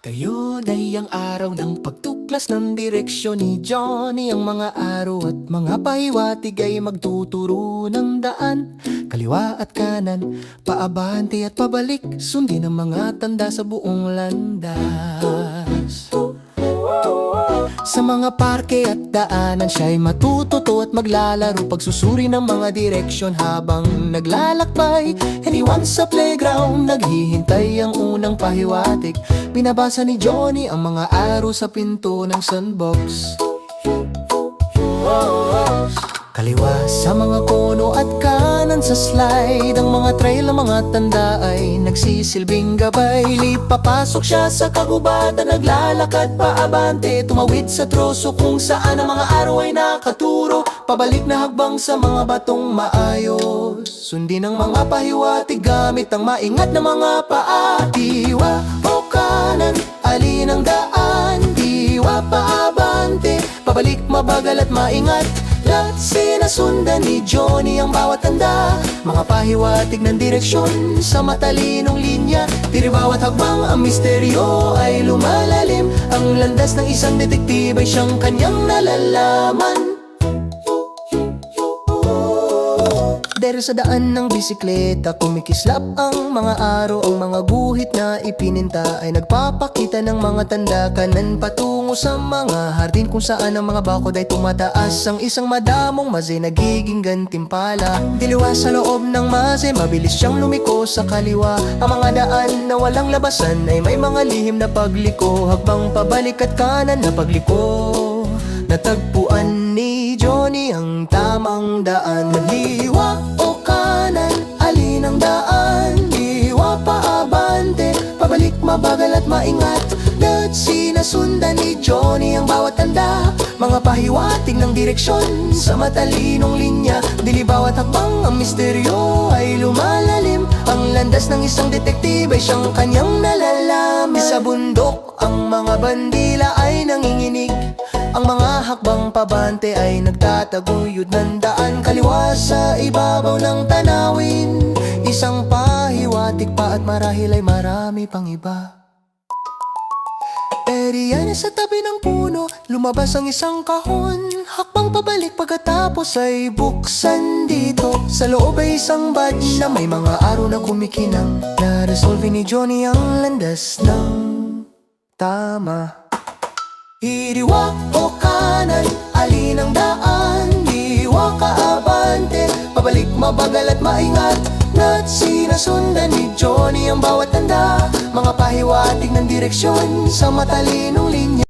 Ngayon ay ang araw ng pagtuklas ng direksyon ni Johnny. Ang mga araw at mga pahiwatig ay magtuturo ng daan, kaliwa at kanan, paabante at pabalik. Sundin ang mga tanda sa buong landas. Sa mga parke at daanan siya'y matututo at maglalaro, pagsusuri ng mga direksyon habang naglalakbay. Iniwan sa playground, naghihintay ang unang pahiwatig. Binabasa ni Johnny ang mga araw sa pinto ng sandbox. Kaliwa sa mga kono at kanan sa slide, ang mga trail ng mga tanda ay nagsisilbing gabay. Papasok siya sa kagubatan, naglalakad paabante, tumawid sa troso kung saan ang mga araw ay nakaturo. Pabalik na hagbang sa mga batong maayos, sundin ang mga pahiwatig gamit ang maingat na mga paa. Diwa o kanan, alin ang daan? Diwa paabante, pabalik mabagal at maingat. Lahat sinasundan ni Johnny ang bawat tanda, mga pahiwatig ng direksyon sa matalinong linya. Tiri bawat hagbang ang misteryo ay lumalalim, ang landas ng isang detektibo ay siyang kanyang nalalaman. Dere sa daan ng bisikleta, kumikislap ang mga araw. Ang mga guhit na ipininta ay nagpapakita ng mga tanda, kanan patungo sa mga hardin kung saan ang mga bakod ay tumataas. Ang isang madamong maze nagiging gantimpala. Diliwa sa loob ng maze, mabilis siyang lumiko sa kaliwa. Ang mga daan na walang labasan ay may mga lihim na pagliko, habang pabalik at kanan na pagliko. Natagpuan ni Johnny ang tamang daan. Liwa o kanan, alin ang daan? Liwa paabante, pabalik mabagal at maingat. Lahat sinasundan ni Johnny ang bawat tanda, mga pahiwatig ng direksyon sa matalinong linya. Dili bawat hakbang ang misteryo ay lumalalim, ang landas ng isang detektibo ay siyang kanyang nalalaman. Sa bundok ang mga bandila ay nanginginig, ang mga hakbang pabante ay nagtataguyod ng daan. Kaliwa sa ibabaw ng tanawin, isang pahiwatig pa at marahil ay marami pang iba. Eriyan sa tabi ng puno, lumabas ang isang kahon. Hakbang pabalik pagkatapos ay buksan dito. Sa loob ay isang badge na may mga araw na kumikinang. Na-resolve ni Johnny ang landas ng tama. Iriwa o kanan, alin ang daan? Diwa kaabante, pabalik mabagal at maingat. Lahat sinasundan ni Johnny ang bawat tanda, mga pahiwatig ng direksyon sa matalinong linya.